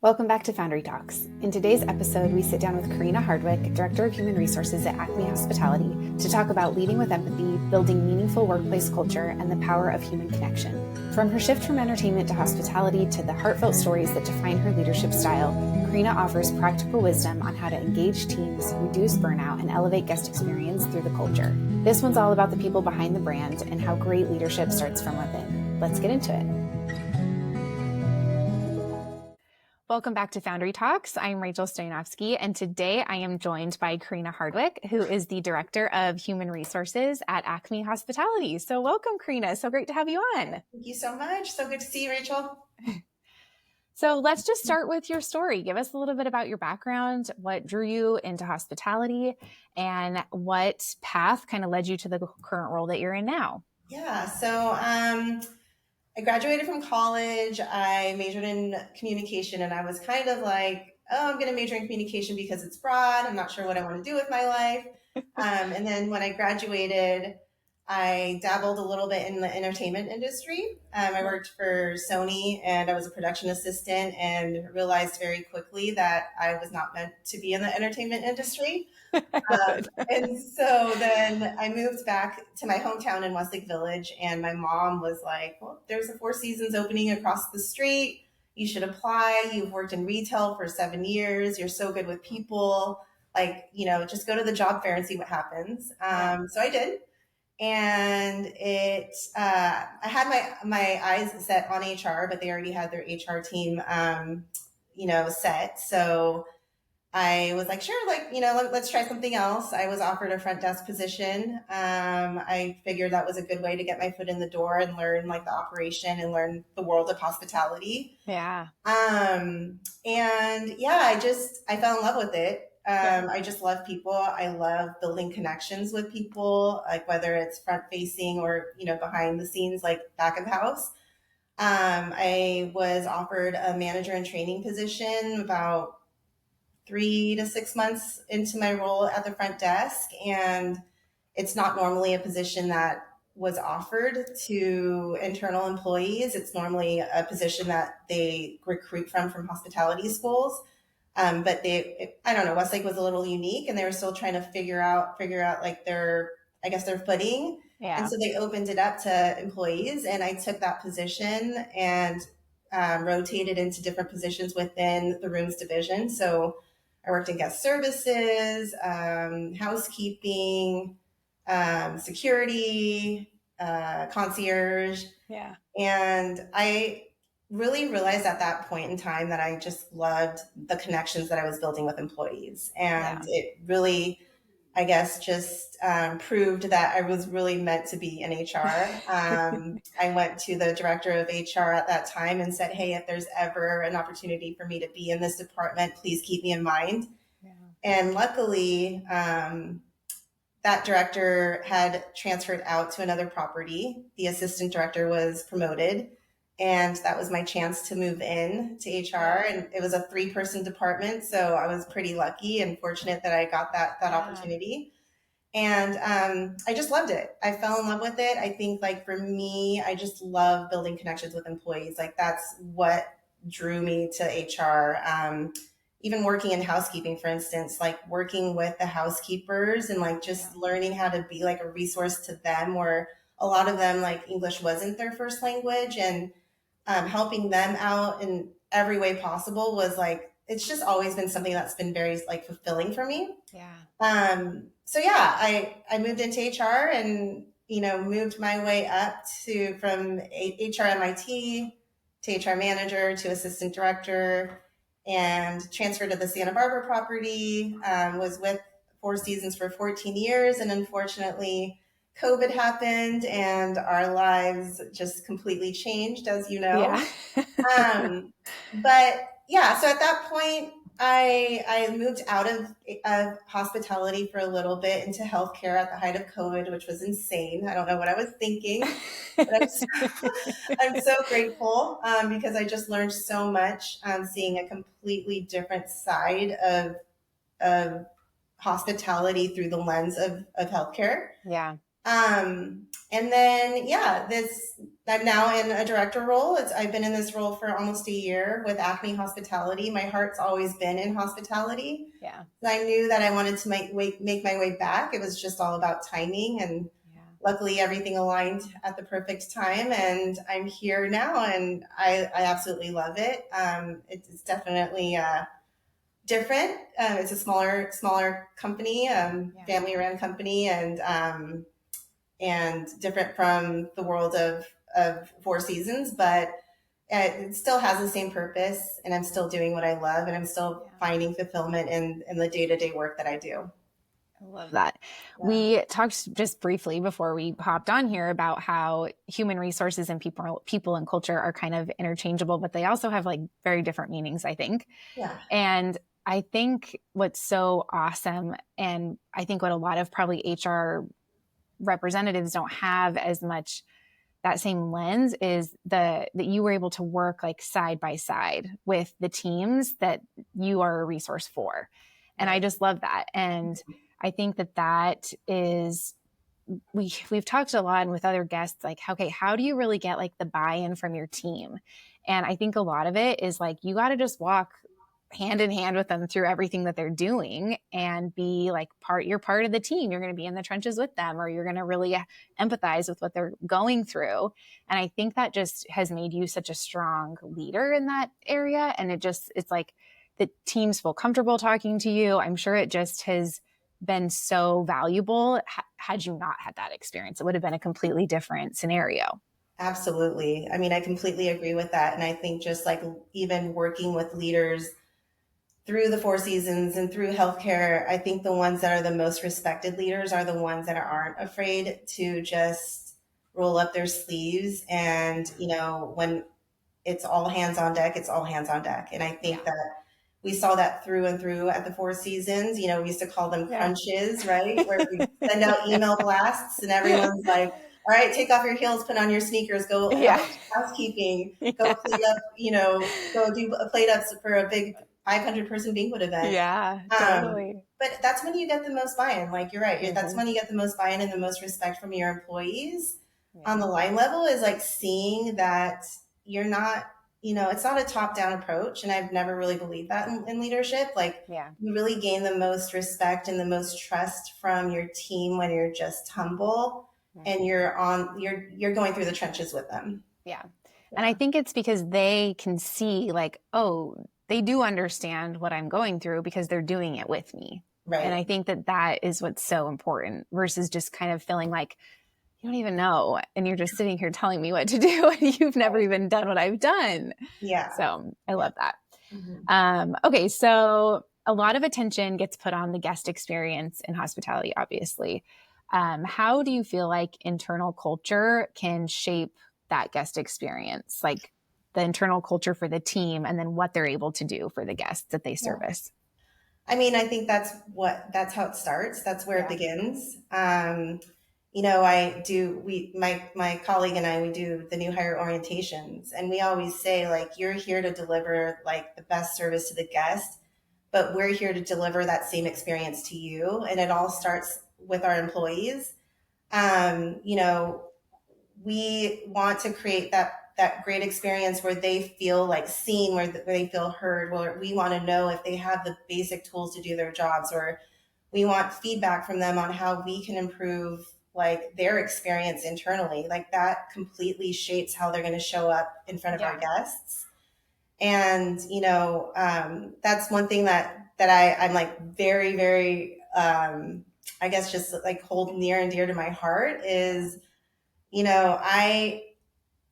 Welcome back to Foundry Talks. In today's episode, we sit down with Karina Hardwick, Director of Human Resources at Acme Hospitality, to talk about leading with empathy, building meaningful workplace culture, and the power of human connection. From her shift from entertainment to hospitality to the heartfelt stories that define her leadership style, Karina offers practical wisdom on how to engage teams, reduce burnout, and elevate guest experience through the culture. This one's all about the people behind the brand and how great leadership starts from within. Let's get into it. Welcome back to Foundry Talks. I'm Rachel Stojanovski, and today I am joined by Karina Hardwick, who is the Director of Human Resources at Acme Hospitality. So welcome, Karina. So great to have you on. Thank you so much. So good to see you, Rachel. So let's just start with your story. Give us a little bit about your background, what drew you into hospitality, and what path kind of led you to the current role that you're in now. Yeah, so I graduated from college. I majored in communication, and I was kind of like, oh, I'm going to major in communication because it's broad. I'm not sure what I want to do with my life. And then when I graduated, I dabbled a little bit in the entertainment industry. I worked for Sony, and I was a production assistant, and realized very quickly that I was not meant to be in the entertainment industry. And so then I moved back to my hometown in Westlake Village, and my mom was like, well, there's a Four Seasons opening across the street. You should apply. You've worked in retail for 7 years. You're so good with people. Just go to the job fair and see what happens. So I did. And I had my eyes set on HR, but they already had their HR team, set. So I was like, sure, let's try something else. I was offered a front desk position. I figured that was a good way to get my foot in the door and learn like the operation and learn the world of hospitality. Yeah. And yeah, I fell in love with it. I just love people. I love building connections with people, like whether it's front facing or, behind the scenes, like back of house. I was offered a manager in training position about 3 to 6 months into my role at the front desk. And it's not normally a position that was offered to internal employees. It's normally a position that they recruit from hospitality schools. But I don't know, Westlake was a little unique, and they were still trying to figure out like their footing. Yeah. And so they opened it up to employees, and I took that position and rotated into different positions within the rooms division. So I worked in guest services, housekeeping, security, concierge. Yeah. And I really realized at that point in time that I just loved the connections that I was building with employees. And it really, I guess, just proved that I was really meant to be in HR. I went to the director of HR at that time and said, hey, if there's ever an opportunity for me to be in this department, please keep me in mind. Yeah. And luckily, that director had transferred out to another property. The assistant director was promoted, and that was my chance to move in to HR. And it was a 3-person department, so I was pretty lucky and fortunate that I got that opportunity. And I just loved it. I fell in love with it. I think, like, for me, I just love building connections with employees. Like, that's what drew me to HR. Even working in housekeeping, for instance, like working with the housekeepers and like just learning how to be like a resource to them, where a lot of them, like, English wasn't their first language, and helping them out in every way possible was like, it's just always been something that's been very like fulfilling for me. Yeah. So yeah, I moved into HR and, moved my way up from HR MIT to HR manager to assistant director, and transferred to the Santa Barbara property. Was with Four Seasons for 14 years. And unfortunately, COVID happened and our lives just completely changed, as you know. Yeah. But yeah, so at that point, I moved out of hospitality for a little bit into healthcare at the height of COVID, which was insane. I don't know what I was thinking, but I'm so grateful because I just learned so much, seeing a completely different side of hospitality through the lens of healthcare. Yeah. And then, yeah, I'm now in a director role. I've been in this role for almost a year with Acme Hospitality. My heart's always been in hospitality. Yeah. I knew that I wanted to make my way back. It was just all about timing, and luckily everything aligned at the perfect time. And I'm here now, and I absolutely love it. It's definitely different. It's a smaller company, family run company, and different from the world of Four Seasons, but it still has the same purpose, and I'm still doing what I love, and I'm still finding fulfillment in the day-to-day work that I do. I love that. Yeah. We talked just briefly before we hopped on here about how human resources and people and culture are kind of interchangeable, but they also have like very different meanings, I think. Yeah. And I think what's so awesome, and I think what a lot of probably HR representatives don't have as much that same lens, is that you were able to work like side by side with the teams that you are a resource for. And I just love that. And I think that is, we've talked a lot with other guests, like, okay, how do you really get like the buy-in from your team? And I think a lot of it is like, you got to just walk hand in hand with them through everything that they're doing and be like you're part of the team. You're going to be in the trenches with them, or you're going to really empathize with what they're going through. And I think that just has made you such a strong leader in that area. And it's like the teams feel comfortable talking to you. I'm sure it just has been so valuable. Had you not had that experience, it would have been a completely different scenario. Absolutely. I mean, I completely agree with that. And I think just like even working with leaders through the Four Seasons and through healthcare, I think the ones that are the most respected leaders are the ones that aren't afraid to just roll up their sleeves. And, when it's all hands on deck, it's all hands on deck. And I think that we saw that through and through at the Four Seasons. We used to call them crunches, right? Where we send out email blasts and everyone's like, all right, take off your heels, put on your sneakers, go housekeeping, go plate up, go do plate ups for a big 500-person banquet event. Yeah, totally. But that's when you get the most buy-in. Like, you're right. Mm-hmm. That's when you get the most buy-in and the most respect from your employees on the line level, is like seeing that you're not, it's not a top-down approach. And I've never really believed that in leadership. Like, you really gain the most respect and the most trust from your team when you're just humble and you're going through the trenches with them. Yeah. And I think it's because they can see like, oh, they do understand what I'm going through because they're doing it with me. Right. And I think that is what's so important, versus just kind of feeling like you don't even know and you're just sitting here telling me what to do and you've never even done what I've done. Yeah. So I love that. Mm-hmm. Okay. So a lot of attention gets put on the guest experience in hospitality, obviously. How do you feel like internal culture can shape that guest experience? Like the internal culture for the team, and then what they're able to do for the guests that they service. I mean, I think that's how it starts. That's where it begins. My colleague and I, we do the new hire orientations, and we always say, like, you're here to deliver like the best service to the guest, but we're here to deliver that same experience to you. And it all starts with our employees. We want to create that great experience where they feel like seen, where they feel heard, where we want to know if they have the basic tools to do their jobs, or we want feedback from them on how we can improve like their experience internally. Like, that completely shapes how they're going to show up in front of our guests. And, that's one thing that I'm like very, very, I guess just like hold near and dear to my heart is,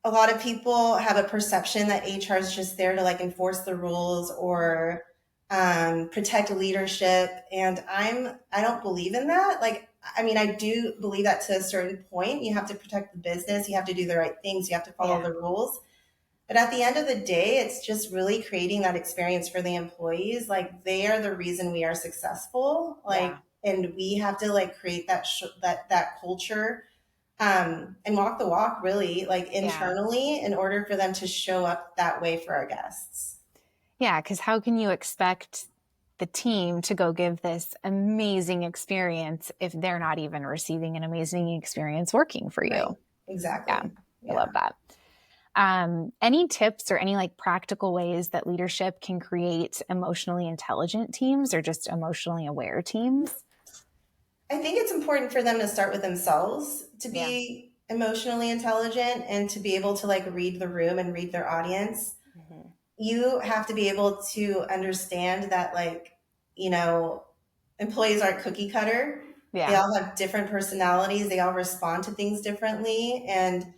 a lot of people have a perception that HR is just there to like enforce the rules or protect leadership. And I don't believe in that. Like, I mean, I do believe that to a certain point. You have to protect the business. You have to do the right things. You have to follow the rules. But at the end of the day, it's just really creating that experience for the employees. Like, they are the reason we are successful. Like, and we have to like create that culture and walk the walk, really, like internally, in order for them to show up that way for our guests. Yeah, because how can you expect the team to go give this amazing experience if they're not even receiving an amazing experience working for you? Right. Exactly. I love that. Any tips or any like practical ways that leadership can create emotionally intelligent teams or just emotionally aware teams? I think it's important for them to start with themselves to be emotionally intelligent and to be able to like read the room and read their audience. Mm-hmm. You have to be able to understand that, like, you know, employees aren't cookie cutter. Yeah. They all have different personalities. They all respond to things differently. And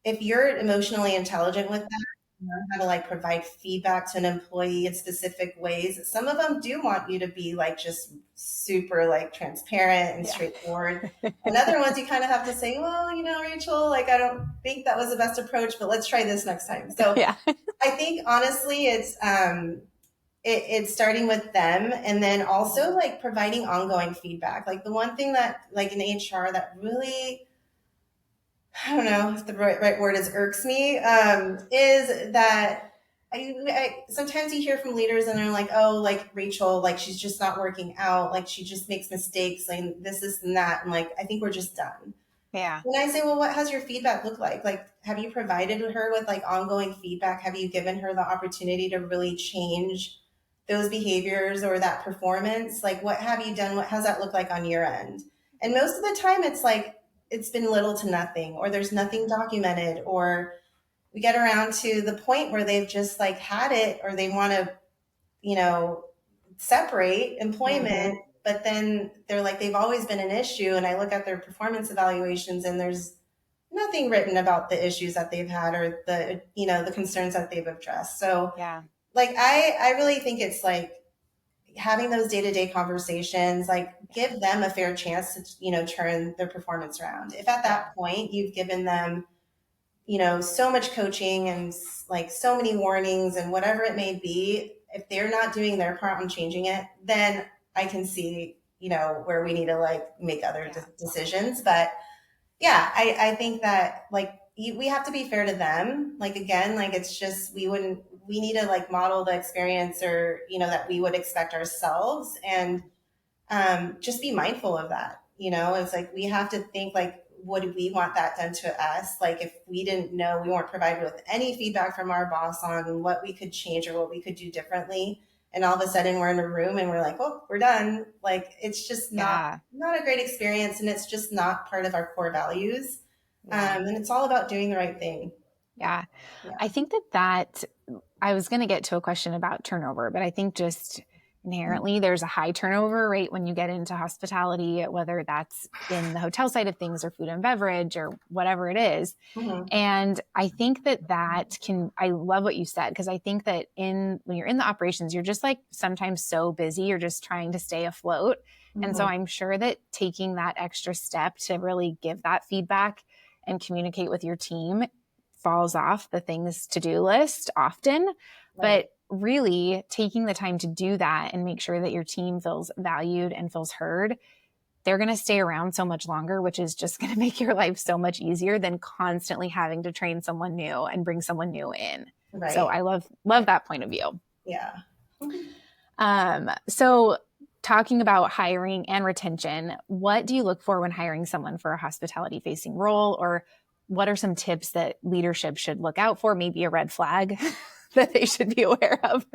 if you're emotionally intelligent with that, you know how to like provide feedback to an employee in specific ways. Some of them do want you to be like just super like transparent and straightforward. And other ones you kind of have to say, well, you know, Rachel, like I don't think that was the best approach, but let's try this next time. So I think honestly it's starting with them, and then also like providing ongoing feedback. Like the one thing that like in HR that really, I don't know if the right word is irks me, is that I sometimes you hear from leaders and they're like, oh, like Rachel, like she's just not working out. Like she just makes mistakes, like this and that. And like, I think we're just done. Yeah. And I say, well, what has your feedback look like? Like, have you provided her with like ongoing feedback? Have you given her the opportunity to really change those behaviors or that performance? Like, what have you done? What has that look like on your end? And most of the time it's like, it's been little to nothing, or there's nothing documented, or we get around to the point where they've just like had it, or they want to, you know, separate employment, but then they're like, they've always been an issue. And I look at their performance evaluations and there's nothing written about the issues that they've had or the, you know, the concerns that they've addressed. So like, I really think it's like having those day-to-day conversations, like give them a fair chance to, you know, turn their performance around. If at that point you've given them, you know, so much coaching and like so many warnings and whatever it may be, if they're not doing their part on changing it, then I can see, you know, where we need to like make other decisions. But yeah, I think that like we have to be fair to them. Like, again, like it's just, we need to like model the experience, or, you know, that we would expect ourselves, and just be mindful of that. You know, it's like, we have to think like, would we want that done to us? Like if we didn't know, we weren't provided with any feedback from our boss on what we could change or what we could do differently, and all of a sudden we're in a room and we're like, oh, we're done. Like it's just not a great experience, and it's just not part of our core values. And it's all about doing the right thing. Yeah. I think that I was going to get to a question about turnover, but I think just inherently there's a high turnover rate when you get into hospitality, whether that's in the hotel side of things or food and beverage or whatever it is. And I think I love what you said, because I think that when you're in the operations, you're just like sometimes so busy, you're just trying to stay afloat. And so I'm sure that taking that extra step to really give that feedback and communicate with your team falls off the things to do list often, but really taking the time to do that and make sure that your team feels valued and feels heard, they're going to stay around so much longer, which is just going to make your life so much easier than constantly having to train someone new and bring someone new in. So I love that point of view. Yeah. So talking about hiring and retention, what do you look for when hiring someone for a hospitality facing role, or what are some tips that leadership should look out for? Maybe a red flag that they should be aware of?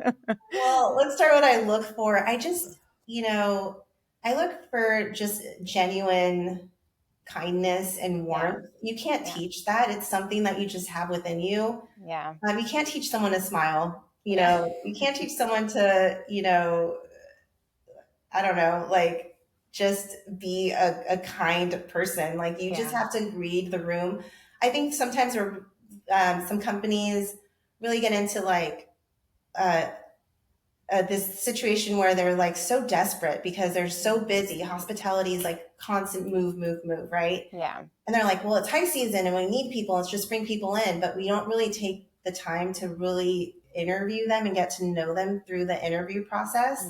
Well, let's start what I look for. I just, you know, I look for just genuine kindness and warmth. You can't teach that. It's something that you just have within you. You can't teach someone to smile. You know, you can't teach someone to, you know, I don't know, like just be a kind person. Like you just have to read the room. I think sometimes some companies really get into like this situation where they're like so desperate because they're so busy. Hospitality is like constant move, right? And they're like, well, it's high season and we need people. Let's just bring people in. But we don't really take the time to really interview them and get to know them through the interview process.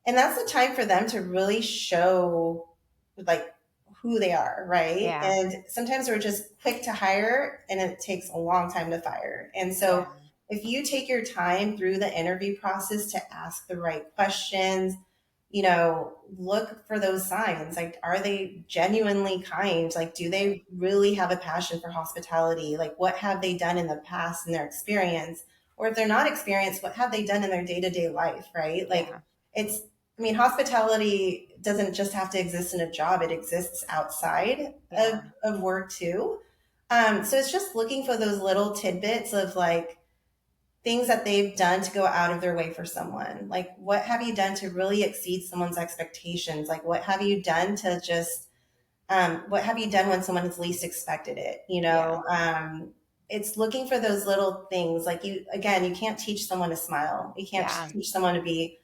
And that's the time for them to really show like who they are, right? And sometimes we're just quick to hire and it takes a long time to fire. And so if you take your time through the interview process to ask the right questions, look for those signs. Like, are they genuinely kind? Like, do they really have a passion for hospitality? Like, what have they done in the past in their experience? Or if they're not experienced, what have they done in their day-to-day life, right? Like, hospitality doesn't just have to exist in a job. It exists outside of work too. So it's just looking for those little tidbits of like things that they've done to go out of their way for someone. Like, what have you done to really exceed someone's expectations? Like, what have you done to just, what have you done when someone has least expected it? It's looking for those little things. Like, you can't teach someone to smile. You can't teach someone to be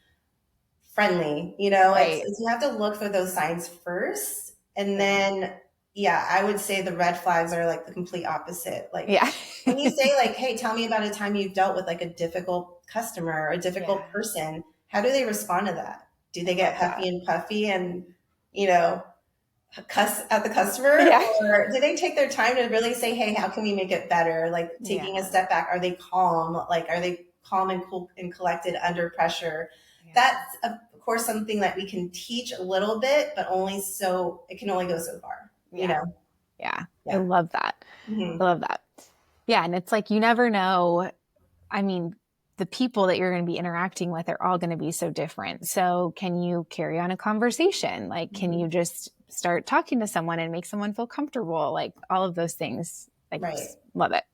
friendly. It's you have to look for those signs first. And then, I would say the red flags are like the complete opposite. Like, when you say like, hey, tell me about a time you've dealt with like a difficult customer or a difficult person, how do they respond to that? Do they get huffy and puffy and, cuss at the customer? Or do they take their time to really say, hey, how can we make it better? Like, taking a step back, are they calm? Like, are they calm and cool and collected under pressure? That's of course something that we can teach a little bit, but only so it can only go so far. I love that. I love that. Yeah. And it's like, you never know. I mean, the people that you're going to be interacting with are all going to be so different. So can you carry on a conversation? Like, can you just start talking to someone and make someone feel comfortable? Like, all of those things. Like, just love it.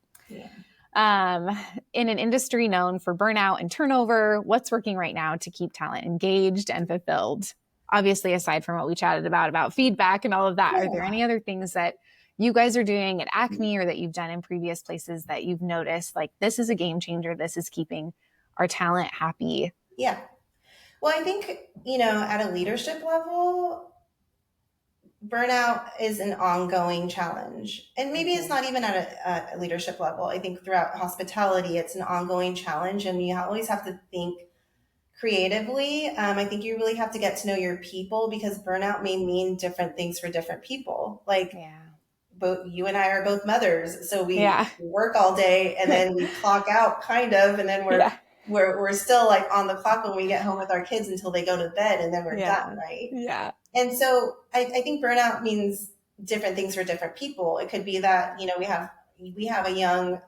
In an industry known for burnout and turnover, what's working right now to keep talent engaged and fulfilled? Obviously, aside from what we chatted about feedback and all of that, are there any other things that you guys are doing at Acme or that you've done in previous places that you've noticed, like, this is a game changer, this is keeping our talent happy? Yeah. Well, I think, at a leadership level, burnout is an ongoing challenge. And maybe it's not even at a leadership level. I think throughout hospitality, it's an ongoing challenge, and you always have to think creatively. I think you really have to get to know your people, because burnout may mean different things for different people. Like, both you and I are both mothers, so we work all day and then we clock out kind of, and then we're still like on the clock when we get home with our kids until they go to bed, and then we're done, right? And so I think burnout means different things for different people. It could be that, we have a young,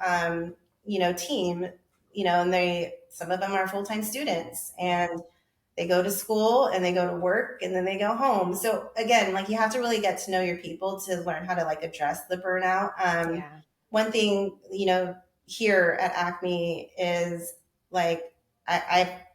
team, and some of them are full-time students, and they go to school and they go to work and then they go home. So again, like, you have to really get to know your people to learn how to like address the burnout. One thing, here at Acme is like,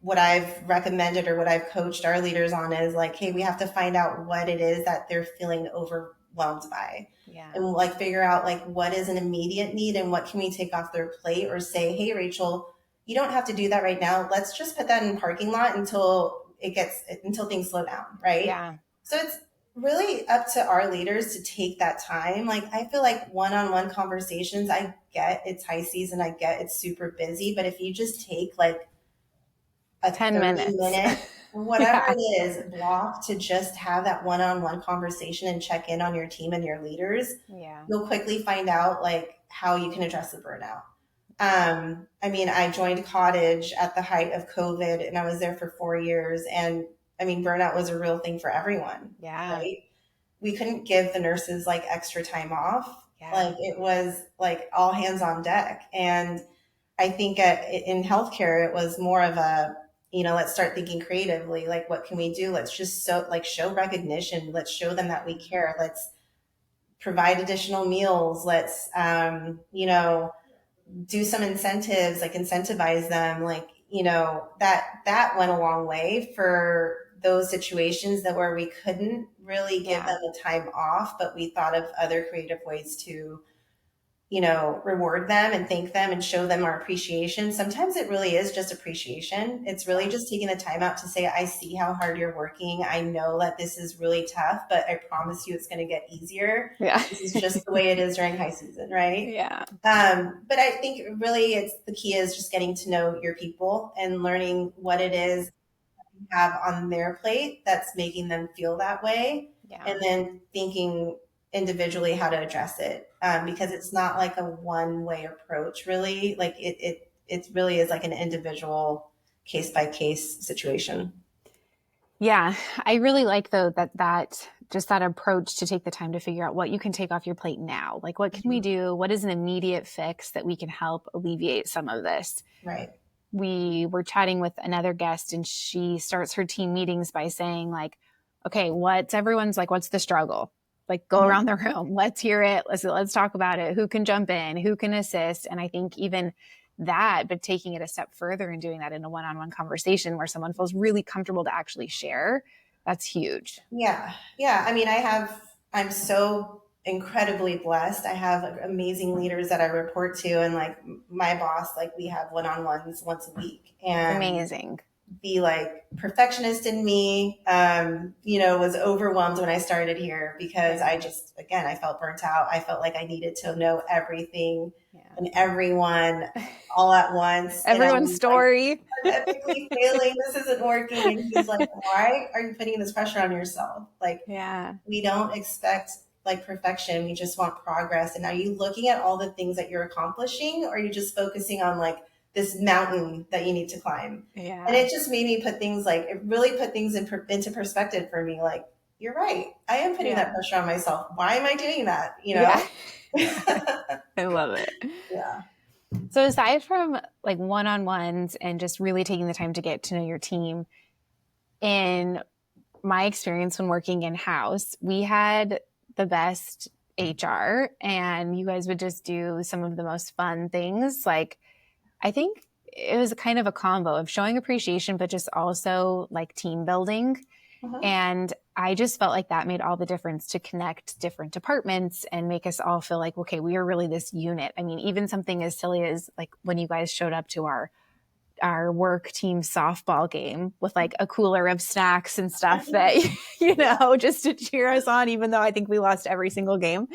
what I've recommended or what I've coached our leaders on is like, hey, we have to find out what it is that they're feeling overwhelmed by. And like figure out like what is an immediate need and what can we take off their plate, or say, hey, Rachel, you don't have to do that right now. Let's just put that in the parking lot until things slow down. Right. So it's really up to our leaders to take that time. Like, I feel like one-on-one conversations, I get it's high season. I get it's super busy, but if you just take like a 10 minute, whatever it is, block to just have that one-on-one conversation and check in on your team and your leaders, you'll quickly find out like how you can address the burnout. I joined Cottage at the height of COVID, and I was there for 4 years. And burnout was a real thing for everyone. Right? We couldn't give the nurses like extra time off. Like, it was like all hands on deck. And I think in healthcare, it was more of a, let's start thinking creatively. Like, what can we do? Let's just show recognition. Let's show them that we care. Let's provide additional meals. Let's, do some incentives, like incentivize them. Like, that went a long way for those situations where we couldn't really give them the time off, but we thought of other creative ways to, reward them and thank them and show them our appreciation. Sometimes it really is just appreciation. It's really just taking the time out to say, I see how hard you're working. I know that this is really tough, but I promise you it's going to get easier. This is just the way it is during high season, right? But I think really the key is just getting to know your people and learning what it is you have on their plate that's making them feel that way. And then thinking individually how to address it, because it's not like a one-way approach, really. Like, it really is like an individual case-by-case situation. Yeah, I really like though that just that approach to take the time to figure out what you can take off your plate now. Like what can we Mhm. do? What is an immediate fix that we can help alleviate some of this? Right. We were chatting with another guest and she starts her team meetings by saying like, okay, what's the struggle? Like go Mhm. around the room. Let's hear it. Let's talk about it. Who can jump in? Who can assist? And I think even that, but taking it a step further and doing that in a one-on-one conversation where someone feels really comfortable to actually share, that's huge. Yeah. Yeah. I mean, I'm so incredibly blessed. I have like, amazing leaders that I report to, and like my boss, like we have one-on-ones once a week. And Amazing. the like perfectionist in me, was overwhelmed when I started here because Yeah. I just, again, I felt burnt out. I felt like I needed to know everything Yeah. and everyone all at once. And I Everyone's was like, story. I'm epically failing. This isn't working. And he's like, why are you putting this pressure on yourself? Like, Yeah. we don't expect like perfection. We just want progress. And are you looking at all the things that you're accomplishing, or are you just focusing on like this mountain that you need to climb? And Yeah. it just made me it really put things into perspective for me. Like, you're right. I am putting that Yeah. pressure on myself. Why am I doing that? Yeah. Yeah. I love it. Yeah. So aside from like one-on-ones and just really taking the time to get to know your team, in my experience when working in-house, we had the best HR and you guys would just do some of the most fun things. Like I think it was kind of a combo of showing appreciation, but just also like team building. Mhm. And I just felt like that made all the difference to connect different departments and make us all feel like, okay, we are really this unit. I mean, even something as silly as like when you guys showed up to our work team softball game with like a cooler of snacks and stuff that, just to cheer us on, even though I think we lost every single game.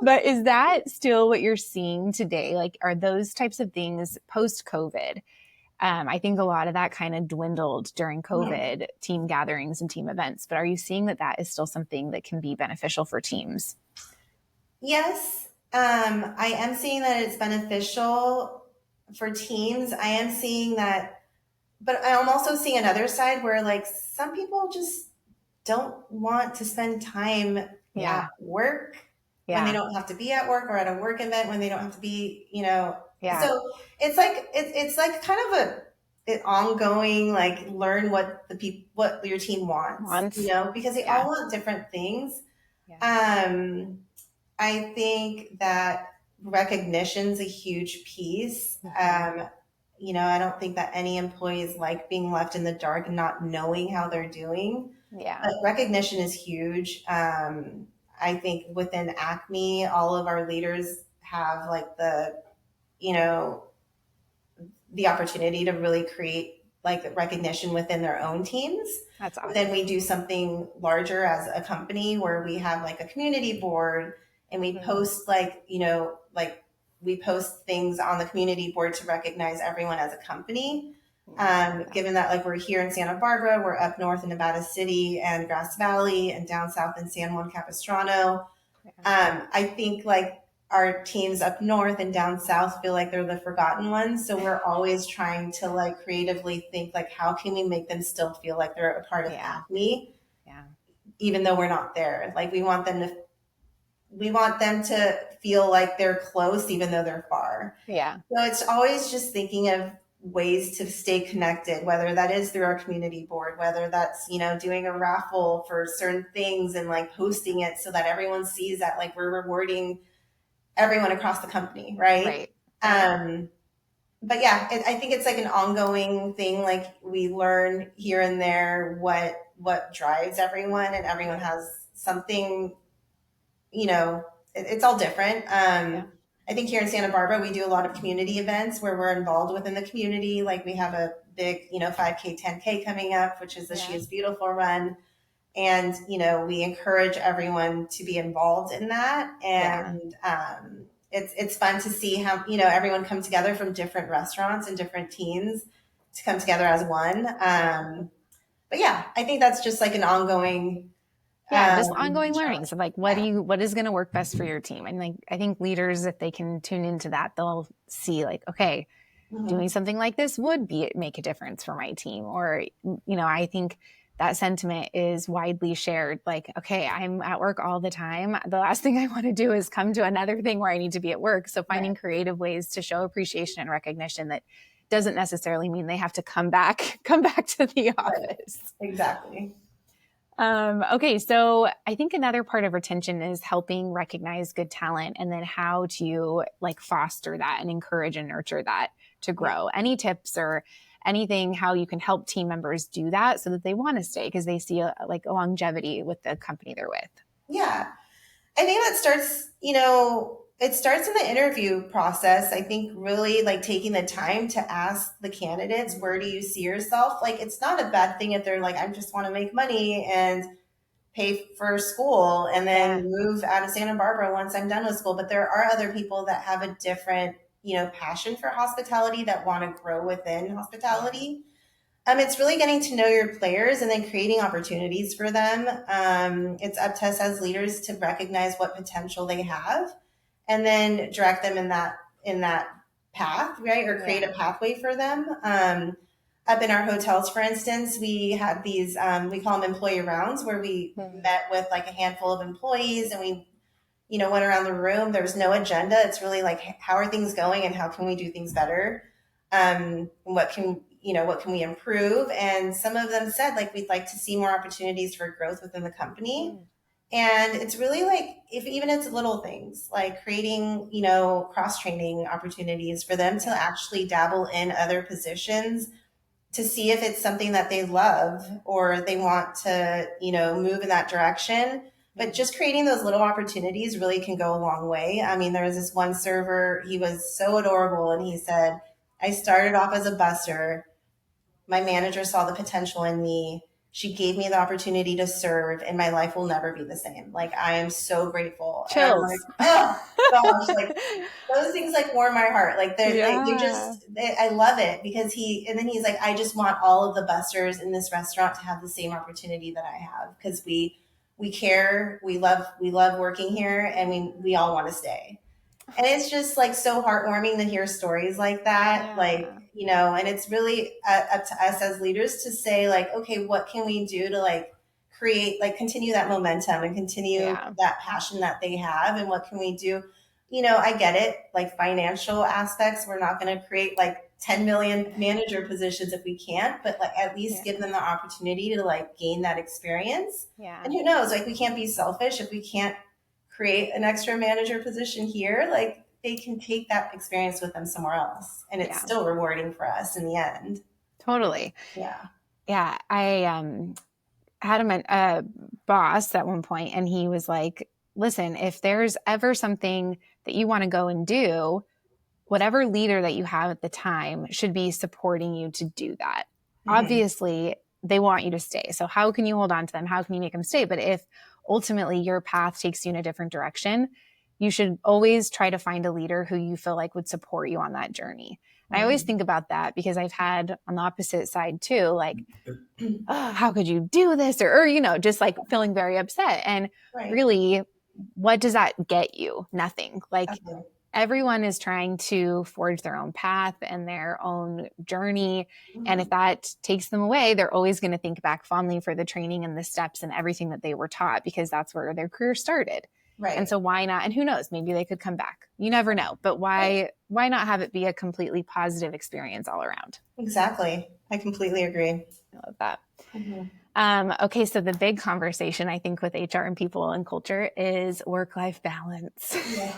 But is that still what you're seeing today? Like, are those types of things post COVID? I think a lot of that kind of dwindled during Mhm. COVID, team gatherings and team events. But are you seeing that that is still something that can be beneficial for teams? Yes, I am seeing that it's beneficial for teams. I am seeing that, but I'm also seeing another side where like some people just don't want to spend time at Yeah. work when they Yeah. don't have to be at work, or at a work event when they don't have to be, Yeah. So it's like kind of an ongoing like learn what your team wants, Once. because they all Yeah. want different things. Yeah. Um, I think that recognition's a huge piece. Mhm. I don't think that any employees like being left in the dark and not knowing how they're doing. Yeah. But recognition is huge. I think within Acme, all of our leaders have like you know, the opportunity to really create like recognition within their own teams. That's But then awesome. we do something larger as a company where we have like a community board, and we Mm. post like we post things on the community board to recognize everyone as a company. Yeah. Given that like we're here in Santa Barbara, we're up north in Nevada City and Grass Valley, and down south in San Juan Capistrano. Yeah. I think like our teams up north and down south feel like they're the forgotten ones. So we're always trying to like creatively think like how can we make them still feel like they're a part of Yeah. Acme, Yeah. even though we're not there. Like we want them to feel like they're close even though they're far. Yeah. So it's always just thinking of ways to stay connected, whether that is through our community board, whether that's, doing a raffle for certain things and like posting it so that everyone sees that like we're rewarding everyone across the company, right? Right. Right. Um, but yeah, I think it's like an ongoing thing. Like we learn here and there what drives everyone, and everyone Yeah. has something. It's all different. Yeah. I think here in Santa Barbara, we do a lot of community events where we're involved within the community. Like we have a big, 5K, 10K coming up, which is the She Yeah. is Beautiful run. And, we encourage everyone to be involved in that. Yeah. And it's fun to see how, everyone come together from different restaurants and different teams to come together as one. But yeah, I think that's just like an ongoing, Yeah, just ongoing challenge. learnings of like Yeah. what is going to work best for your team. And like I think leaders, if they can tune into that, they'll see like, okay, Mhm. doing something like this would make a difference for my team. Or, I think that sentiment is widely shared. Like, okay, I'm at work all the time. The last thing I want to do is come to another thing where I need to be at work. So finding creative ways to show appreciation and recognition that doesn't necessarily mean they have to come back to the office. Exactly. Okay, so I think another part of retention is helping recognize good talent, and then how to like foster that and encourage and nurture that to grow. Any tips or anything how you can help team members do that so that they want to stay because they see a longevity with the company they're with? Yeah. I think that starts, it starts in the interview process. I think really like taking the time to ask the candidates, where do you see yourself? Like, it's not a bad thing if they're like, I just want to make money and pay for school and then move out of Santa Barbara once I'm done with school. But there are other people that have a different, passion for hospitality that want to grow within hospitality. It's really getting to know your players and then creating opportunities for them. It's up to us as leaders to recognize what potential they have and then direct them in that path, right? Or create a pathway for them. Up in our hotels, for instance, we had these, we call them employee rounds, where we met with like a handful of employees and we, went around the room. There was no agenda. It's really like, how are things going and how can we do things better? What can we improve? And some of them said, like, we'd like to see more opportunities for growth within the company. And it's really like, even it's little things like creating, cross-training opportunities for them to actually dabble in other positions to see if it's something that they love or they want to, move in that direction. But just creating those little opportunities really can go a long way. I mean, there was this one server, he was so adorable. And he said, I started off as a busser. My manager saw the potential in me. She gave me the opportunity to serve, and my life will never be the same. Like, I am so grateful. Chills. And I'm like, oh gosh, like those things like warm my heart. Like I love it because and then he's like, I just want all of the busters in this restaurant to have the same opportunity that I have because we care, we love working here, and we all want to stay. And it's just like so heartwarming to hear stories like that. Like, and it's really up to us as leaders to say like, okay, what can we do to like create, like continue that momentum and continue that passion that they have? And what can we do? I get it. Like financial aspects, we're not going to create like 10 million manager positions if we can't, but like at least give them the opportunity to like gain that experience. And who knows, like we can't be selfish if we can't create an extra manager position here, like they can take that experience with them somewhere else. And it's still rewarding for us in the end. Totally. Yeah. Yeah. I had a boss at one point and he was like, listen, if there's ever something that you want to go and do, whatever leader that you have at the time should be supporting you to do that. Obviously, they want you to stay. So how can you hold on to them? How can you make them stay? But if ultimately your path takes you in a different direction, you should always try to find a leader who you feel like would support you on that journey. And I always think about that because I've had on the opposite side too, like, oh, how could you do this? Or, just like feeling very upset. And really, what does that get you? Nothing. Like everyone is trying to forge their own path and their own journey. And if that takes them away, they're always going to think back fondly for the training and the steps and everything that they were taught because that's where their career started. Right. And so why not? And who knows, maybe they could come back. You never know. But why not have it be a completely positive experience all around? Exactly. I completely agree. I love that. Okay, so the big conversation, I think, with HR and people and culture is work-life balance. Yeah.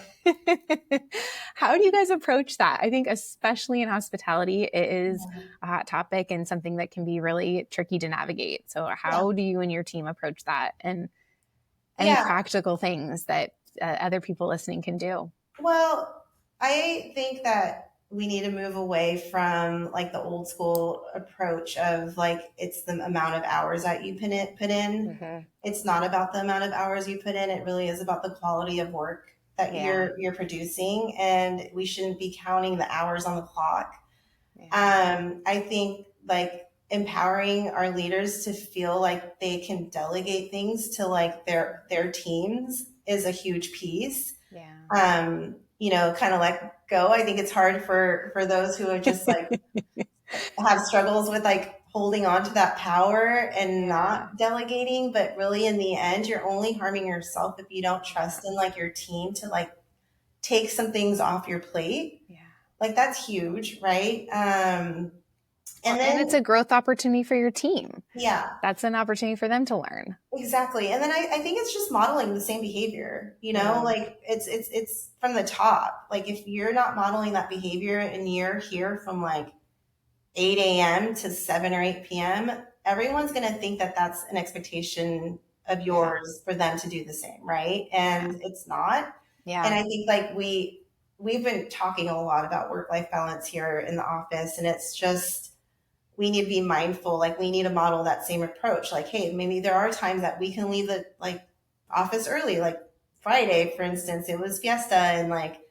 How do you guys approach that? I think especially in hospitality, it is a hot topic and something that can be really tricky to navigate. So how do you and your team approach that? And any practical things that other people listening can do? Well, I think that we need to move away from like the old school approach of like, it's the amount of hours that you put in. It's not about the amount of hours you put in. It really is about the quality of work that you're producing. And we shouldn't be counting the hours on the clock. I think like empowering our leaders to feel like they can delegate things to like their teams is a huge piece. Kind of let go. I think it's hard for those who are just like have struggles with like holding on to that power and not delegating, but really in the end, you're only harming yourself if you don't trust in like your team to like take some things off your plate. Yeah. Like that's huge, right? And it's a growth opportunity for your team. Yeah. That's an opportunity for them to learn. Exactly. And then I think it's just modeling the same behavior, you know, like it's from the top. Like if you're not modeling that behavior and you're here from like 8 a.m. to 7 or 8 p.m., everyone's going to think that that's an expectation of yours for them to do the same. Right. And it's not. Yeah. And I think like we've been talking a lot about work-life balance here in the office, and it's just, we need to be mindful. Like we need to model that same approach. Like, hey, maybe there are times that we can leave the like office early, like Friday, for instance, it was fiesta and like,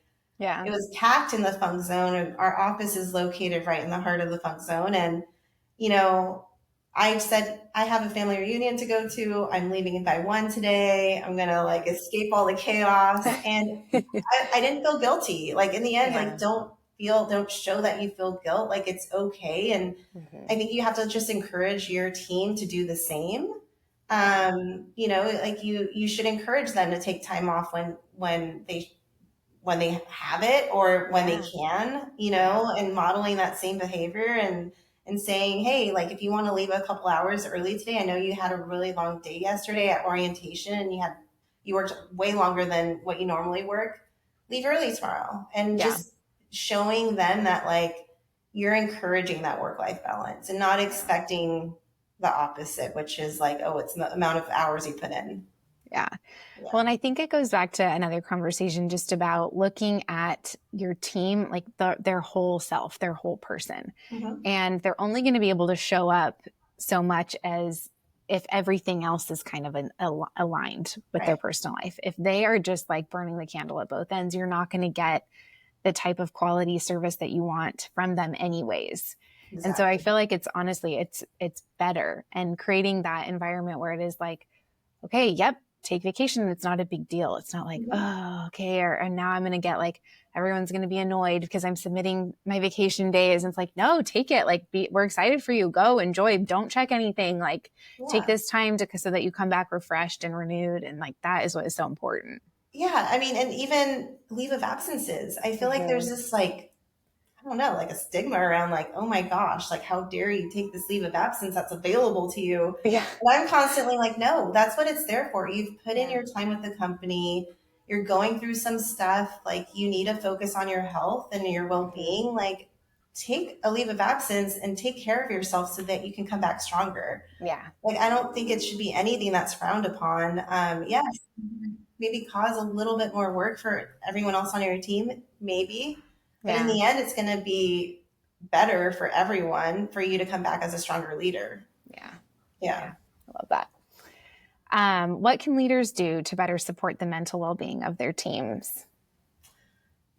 it was packed in the funk zone, and our office is located right in the heart of the funk zone. And, you know, I said, I have a family reunion to go to. I'm leaving by 1 today. I'm going to like escape all the chaos. And I didn't feel guilty. Like in the end, like don't show that you feel guilt. Like it's okay. And I think you have to just encourage your team to do the same. You know, like you should encourage them to take time off when they have it or when they can, you know, and modeling that same behavior and saying, hey, like if you want to leave a couple hours early today, I know you had a really long day yesterday at orientation and you worked way longer than what you normally work, leave early tomorrow. And just showing them that like you're encouraging that work-life balance and not expecting the opposite, which is like, oh, it's the amount of hours you put in. Yeah. Well, and I think it goes back to another conversation just about looking at your team, like their whole self, their whole person. And they're only going to be able to show up so much as if everything else is kind of aligned with their personal life. If they are just like burning the candle at both ends, you're not going to get the type of quality service that you want from them anyways. Exactly. And so I feel like it's honestly, it's better, and creating that environment where it is like, okay, yep, take vacation. It's not a big deal. It's not like, oh, okay. And now I'm going to get like, everyone's going to be annoyed because I'm submitting my vacation days. And it's like, no, take it. Like, we're excited for you. Go enjoy. Don't check anything. Like take this time so that you come back refreshed and renewed. And like, that is what is so important. Yeah. I mean, and even leave of absences. I feel like there's this like, I don't know, like a stigma around like, oh my gosh, like how dare you take this leave of absence that's available to you. Yeah. And I'm constantly like, no, that's what it's there for. You've put in your time with the company. You're going through some stuff. Like you need to focus on your health and your well-being. Like take a leave of absence and take care of yourself so that you can come back stronger. Yeah. Like, I don't think it should be anything that's frowned upon. Yes, maybe cause a little bit more work for everyone else on your team, maybe. But in the end, it's going to be better for everyone for you to come back as a stronger leader. Yeah. I love that. What can leaders do to better support the mental well-being of their teams?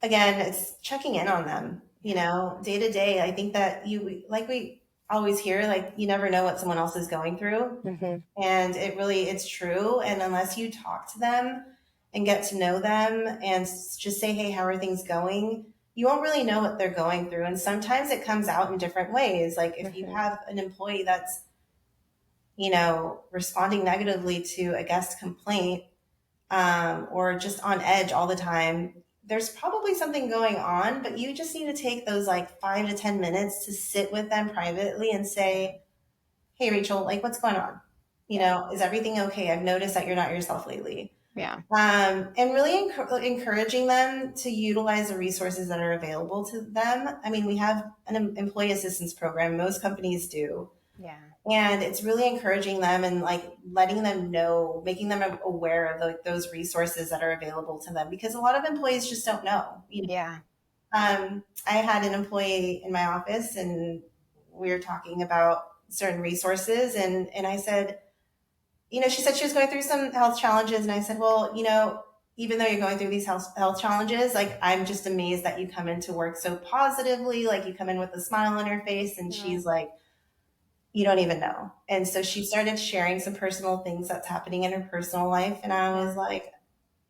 Again, it's checking in on them, you know, day to day. I think that we always hear, like, you never know what someone else is going through. And it's true. And unless you talk to them and get to know them and just say, hey, how are things going? You won't really know what they're going through. And sometimes it comes out in different ways. Like if you have an employee that's, you know, responding negatively to a guest complaint, or just on edge all the time, there's probably something going on, but you just need to take those like 5 to 10 minutes to sit with them privately and say, hey, Rachel, like what's going on? You know, is everything okay? I've noticed that you're not yourself lately. Yeah. And really encouraging them to utilize the resources that are available to them. I mean, we have an employee assistance program. Most companies do. Yeah. And it's really encouraging them and like letting them know, making them aware of like those resources that are available to them, because a lot of employees just don't know. You know? Yeah. I had an employee in my office and we were talking about certain resources, and I said, you know, she said she was going through some health challenges. And I said, well, you know, even though you're going through these health challenges, like, I'm just amazed that you come into work so positively. Like you come in with a smile on your face. And she's like, you don't even know. And so she started sharing some personal things that's happening in her personal life. And I was like,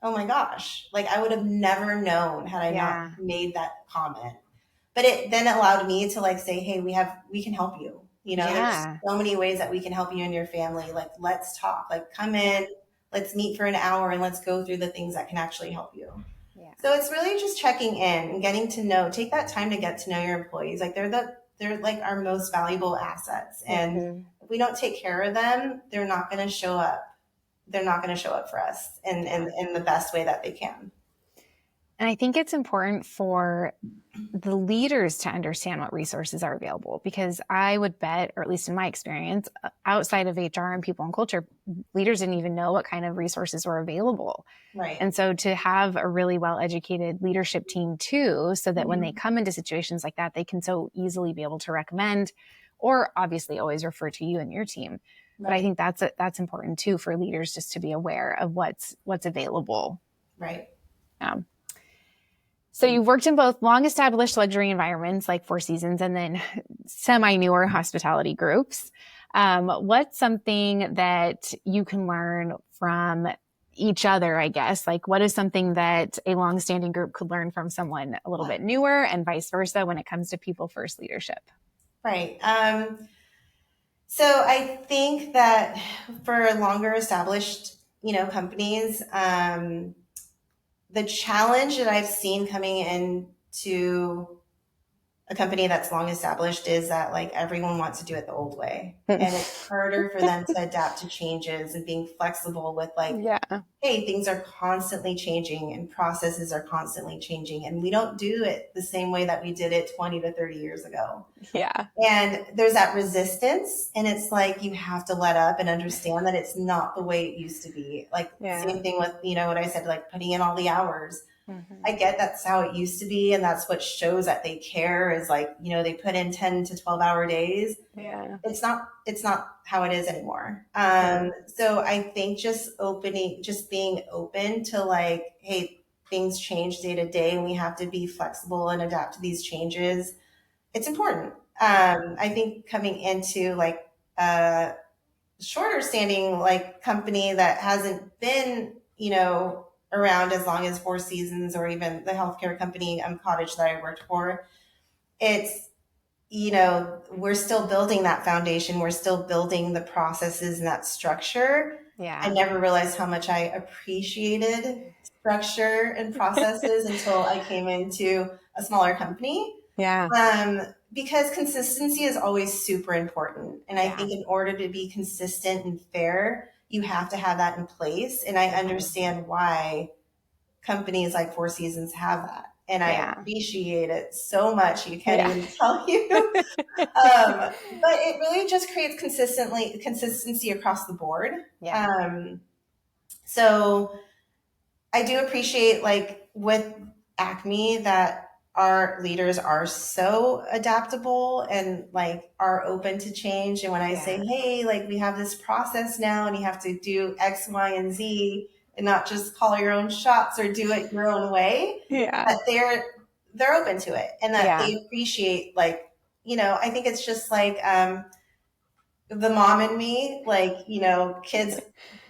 oh my gosh, like I would have never known had I not made that comment. But it then allowed me to like say, hey, we can help you. There's Yeah. so many ways that we can help you and your family. Like, let's talk, like, come in, let's meet for an hour and let's go through the things that can actually help you. Yeah. So it's really just checking in and getting to know, take that time to get to know your employees. Like, they're like our most valuable assets. And if we don't take care of them, they're not going to show up. They're not going to show up for us in the best way that they can. And I think it's important for the leaders to understand what resources are available, because I would bet, or at least in my experience, outside of HR and people and culture, leaders didn't even know what kind of resources were available. Right. And so to have a really well-educated leadership team too, so that when they come into situations like that, they can so easily be able to recommend, or obviously always refer to you and your team. But I think that's important too for leaders, just to be aware of what's available. Right. So you've worked in both long-established luxury environments like Four Seasons and then semi-newer hospitality groups. What's something that you can learn from each other, I guess? Like, what is something that a long-standing group could learn from someone a little bit newer, and vice versa when it comes to people-first leadership? Right. So I think that for longer established, companies, the challenge that I've seen coming into a company that's long established is that, like, everyone wants to do it the old way. And it's harder for them to adapt to changes and being flexible with, like, hey, things are constantly changing and processes are constantly changing. And we don't do it the same way that we did it 20 to 30 years ago. Yeah. And there's that resistance. And it's like, you have to let up and understand that it's not the way it used to be. Like, same thing with, what I said, like putting in all the hours. I get that's how it used to be. And that's what shows that they care, is like, they put in 10 to 12-hour days. Yeah. It's not how it is anymore. So I think just being open to, like, hey, things change day to day and we have to be flexible and adapt to these changes. It's important. I think coming into, like, a shorter standing, like, company that hasn't been, around as long as Four Seasons, or even the healthcare company, Cottage, that I worked for, it's, we're still building that foundation. We're still building the processes and that structure. Yeah. I never realized how much I appreciated structure and processes until I came into a smaller company. Yeah. Because consistency is always super important. And I think in order to be consistent and fair, you have to have that in place. And I understand why companies like Four Seasons have that. And I appreciate it so much. You can't even tell you. But it really just creates consistency across the board. So I do appreciate, like, with Acme, that our leaders are so adaptable and, like, are open to change. And when I say, hey, like, we have this process now and you have to do X, Y, and Z, and not just call your own shots or do it your own way, that they're open to it, and that they appreciate, like, I think it's just like, the mom in me, like, kids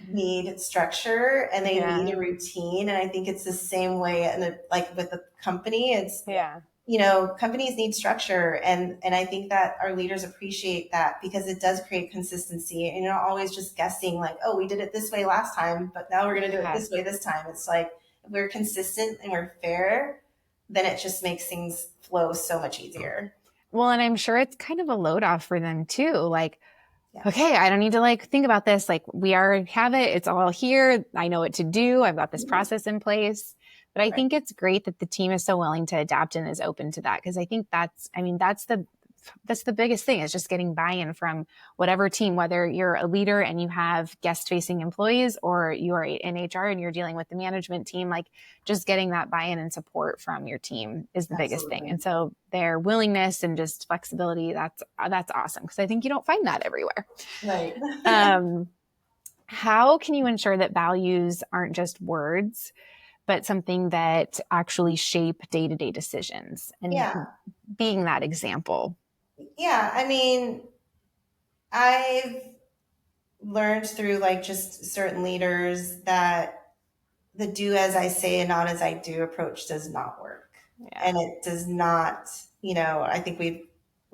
need structure and they need a routine. And I think it's the same way. And like with the company, it's, companies need structure. And I think that our leaders appreciate that, because it does create consistency, and you're not always just guessing, like, oh, we did it this way last time, but now we're going to do it this way this time. It's like, if we're consistent and we're fair, then it just makes things flow so much easier. Well, and I'm sure it's kind of a load off for them too. Like, okay, I don't need to, like, think about this. Like, we already have it. It's all here. I know what to do. I've got this process in place. But I think it's great that the team is so willing to adapt and is open to that. Because I think that's the biggest thing, is just getting buy-in from whatever team, whether you're a leader and you have guest-facing employees, or you are in HR and you're dealing with the management team. Like, just getting that buy-in and support from your team is the biggest thing. And so their willingness and just flexibility, that's awesome, because I think you don't find that everywhere. Right. How can you ensure that values aren't just words, but something that actually shape day-to-day decisions, and being that example? Yeah. I mean, I've learned through, like, just certain leaders that the do as I say and not as I do approach does not work. And it does not, I think we've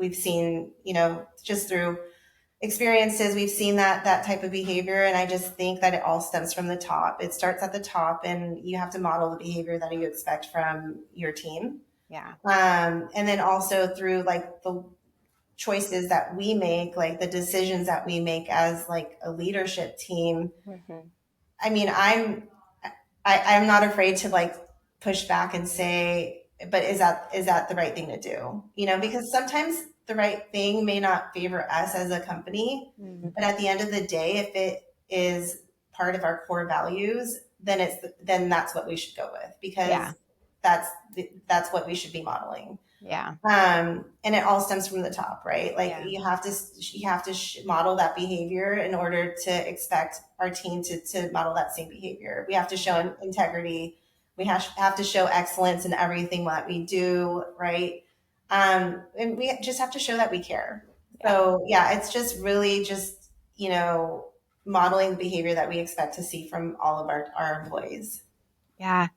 we've seen, just through experiences, we've seen that type of behavior. And I just think that it all stems from the top. It starts at the top, and you have to model the behavior that you expect from your team. Yeah. And then also through like the choices that we make, like the decisions that we make as like a leadership team. Mm-hmm. I mean, I'm not afraid to like push back and say, but is that the right thing to do? Because sometimes the right thing may not favor us as a company, Mm-hmm. but at the end of the day, if it is part of our core values, then that's what we should go with, because that's what we should be modeling. Yeah. And it all stems from the top, right? Like you have to model that behavior in order to expect our team to model that same behavior. We have to show integrity. We have to show excellence in everything that we do, right? And we just have to show that we care. So it's just really just, modeling the behavior that we expect to see from all of our employees. Yeah.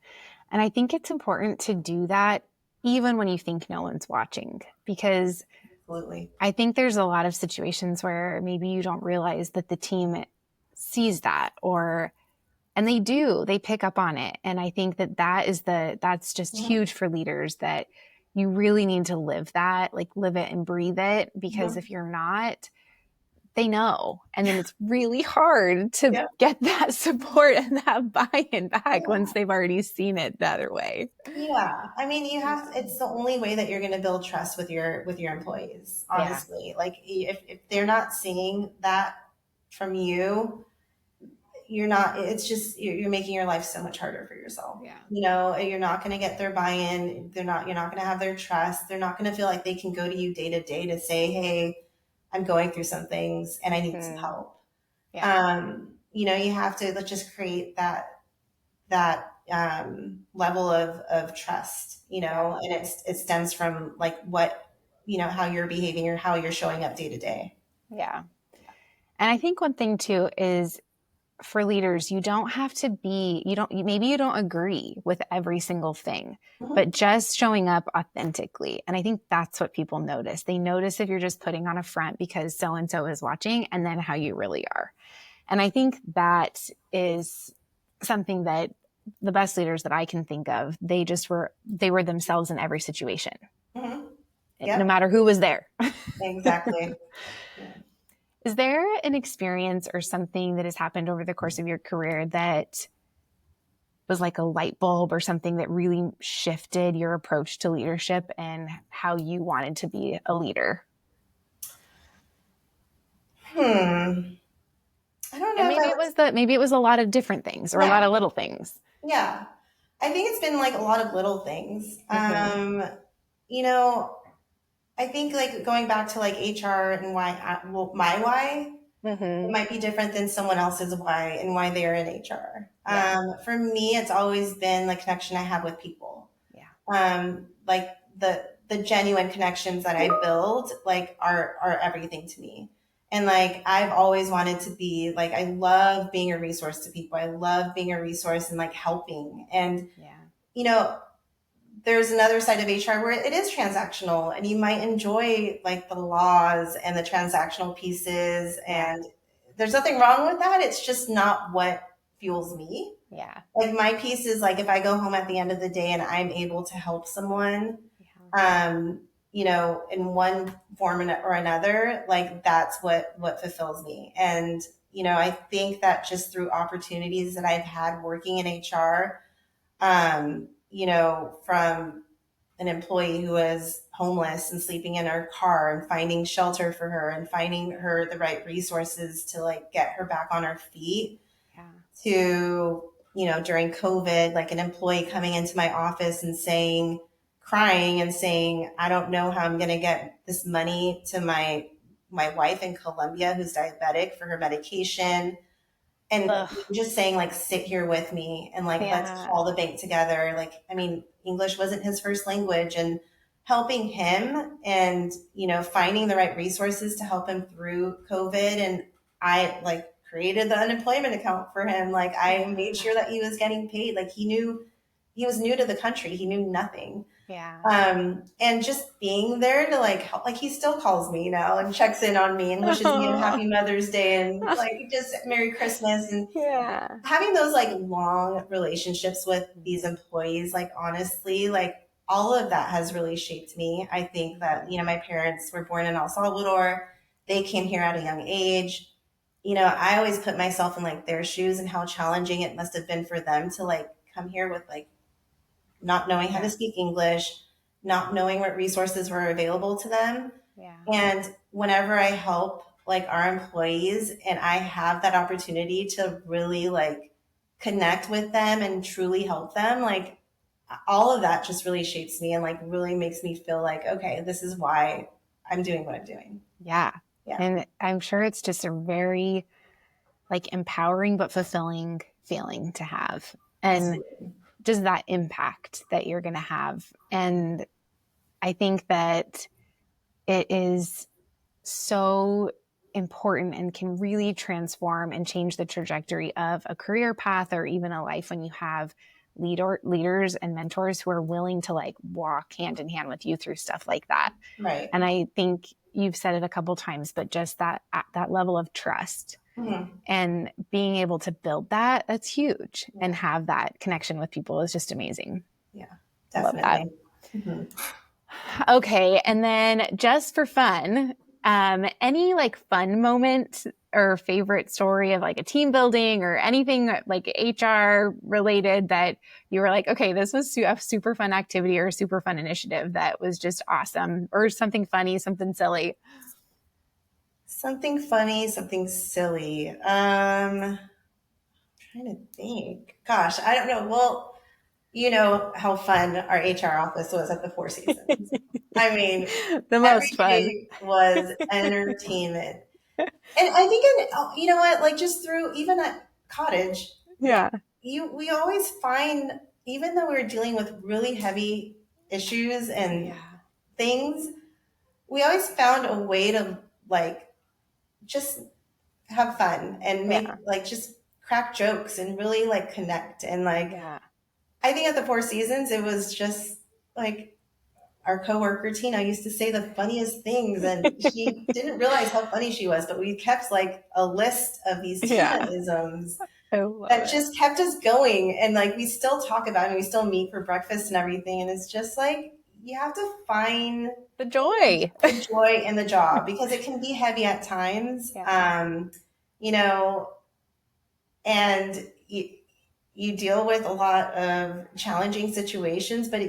And I think it's important to do that even when you think no one's watching, because Absolutely. I think there's a lot of situations where maybe you don't realize that the team sees that, and they pick up on it. And I think that's just huge for leaders, that you really need to live that, like live it and breathe it, because if you're not, they know. And then it's really hard to get that support and that buy-in back once they've already seen it the other way. Yeah. I mean, it's the only way that you're going to build trust with your employees, honestly. Like if they're not seeing that from you, it's just, you're making your life so much harder for yourself. Yeah. You're not going to get their buy-in. You're not going to have their trust. They're not going to feel like they can go to you day to day to say, hey, I'm going through some things and I need some help. Yeah. You have to just create that level of trust, and it stems from like what, how you're behaving or how you're showing up day to day. Yeah. And I think one thing too is, for leaders, you don't have to maybe you don't agree with every single thing, but just showing up authentically. And I think that's what people notice. They notice if you're just putting on a front because so-and-so is watching, and then how you really are. And I think that is something that the best leaders that I can think of, they were themselves in every situation, no matter who was there. Exactly. Is there an experience or something that has happened over the course of your career that was like a light bulb or something that really shifted your approach to leadership and how you wanted to be a leader? I don't know. And maybe it was a lot of different things, or a lot of little things. Yeah. I think it's been like a lot of little things. I think like going back to like HR and my why, it might be different than someone else's why and why they're in HR. For me, it's always been the connection I have with people. Like the genuine connections that I build, like are everything to me. And like, I've always wanted to be like, I love being a resource to people. I love being a resource and like helping. And, there's another side of HR where it is transactional, and you might enjoy like the laws and the transactional pieces, and there's nothing wrong with that. It's just not what fuels me. Yeah. Like my piece is like, if I go home at the end of the day and I'm able to help someone, in one form or another, like that's what fulfills me. And, I think that just through opportunities that I've had working in HR, from an employee who was homeless and sleeping in her car and finding shelter for her and finding her the right resources to like get her back on her feet, to, during COVID, like an employee coming into my office and crying and saying, I don't know how I'm going to get this money to my wife in Colombia who's diabetic for her medication. And just saying like, sit here with me and like, let's call the bank together. Like, I mean, English wasn't his first language, and helping him and, finding the right resources to help him through COVID. And I like created the unemployment account for him. Like I made sure that he was getting paid. Like he was new to the country. He knew nothing. Yeah. And just being there to like help, like he still calls me, and checks in on me and wishes me a happy Mother's Day and like just Merry Christmas. And Yeah. having those like long relationships with these employees, like honestly, like all of that has really shaped me. I think that, my parents were born in El Salvador. They came here at a young age. I always put myself in like their shoes and how challenging it must have been for them to like come here with like not knowing how to speak English, not knowing what resources were available to them. Yeah. And whenever I help like our employees and I have that opportunity to really like connect with them and truly help them, like all of that just really shapes me and like really makes me feel like, okay, this is why I'm doing what I'm doing. Yeah. Yeah. And I'm sure it's just a very like empowering but fulfilling feeling to have. And Absolutely. just that impact that you're going to have. And I think that it is so important and can really transform and change the trajectory of a career path or even a life when you have leaders and mentors who are willing to like walk hand in hand with you through stuff like that. Right. And I think you've said it a couple times, but just that level of trust and being able to build that's huge, and have that connection with people is just amazing. Yeah, definitely. Okay. And then just for fun, any like fun moment or favorite story of like a team building or anything like HR related that you were like, okay, this was a super fun activity or a super fun initiative that was just awesome, or something funny, something silly? Something funny, something silly. I'm trying to think. Gosh, I don't know. Well, you know how fun our HR office was at the Four Seasons. I mean, The every most fun. day was entertainment. And I think, you know what, like just through even at Cottage, Yeah. we always find, even though we're dealing with really heavy issues and things, we always found a way to like just have fun and make like just crack jokes and really like connect. And like, I think at the Four Seasons, it was just like our coworker Tina used to say the funniest things, and she didn't realize how funny she was, but we kept like a list of these Tina-isms that just kept us going. And like, we still talk about it and we still meet for breakfast and everything. And it's just like, you have to find the joy in the job, because it can be heavy at times. You know, and you deal with a lot of challenging situations, but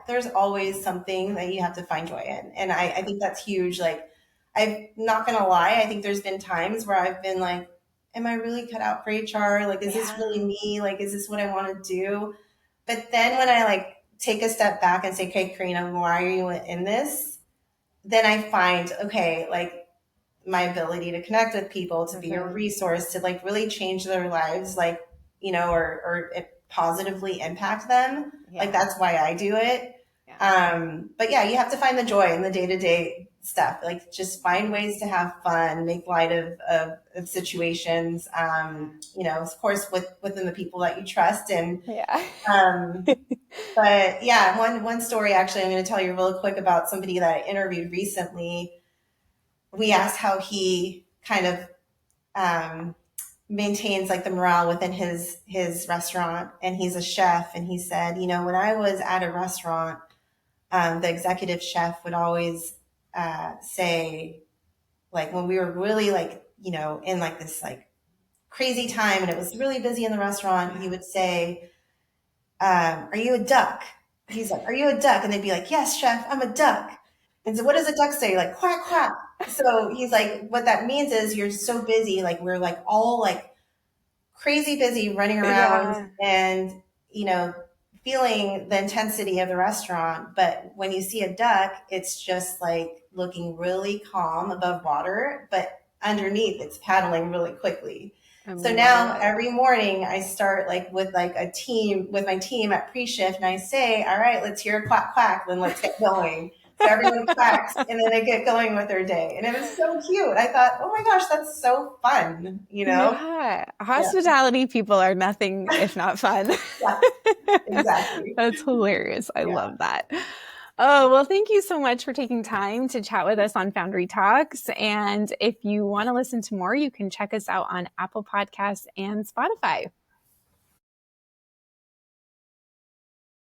there's always something that you have to find joy in. And I think that's huge. Like, I'm not going to lie. I think there's been times where I've been like, am I really cut out for HR? Like, is this really me? Like, is this what I want to do? But then when I like take a step back and say, okay, Karina, why are you in this? Then I find, okay, like my ability to connect with people, to be a resource, to like really change their lives, like, you know, or it positively impact them. Like, that's why I do it. But yeah, you have to find the joy in the day-to-day stuff. Like, just find ways to have fun, make light of situations, you know, of course, within the people that you trust. And, but yeah, one story, actually, I'm going to tell you real quick about somebody that I interviewed recently. We asked how he kind of maintains like the morale within his restaurant, and he's a chef. And he said, you know, when I was at a restaurant, the executive chef would always say, like, when we were really like, you know, in like this like crazy time and it was really busy in the restaurant, he would say, are you a duck? He's like, are you a duck? And they'd be like, yes, chef, I'm a duck. And so what does a duck say? Like, quack, quack. So he's like, what that means is you're so busy. Like, we're like all like crazy busy running around and, you know, feeling the intensity of the restaurant. But when you see a duck, it's just like looking really calm above water, but underneath it's paddling really quickly. So now every morning I start like with like with my team at pre-shift, and I say, all right, let's hear a quack, quack, then let's get going. So everyone claps and then they get going with their day. And it was so cute. I thought, oh my gosh, that's so fun, you know? Yeah. Yeah. Hospitality people are nothing if not fun. Yeah, exactly. That's hilarious. I Yeah. love that. Oh, well, thank you so much for taking time to chat with us on Foundry Talks. And if you want to listen to more, you can check us out on Apple Podcasts and Spotify.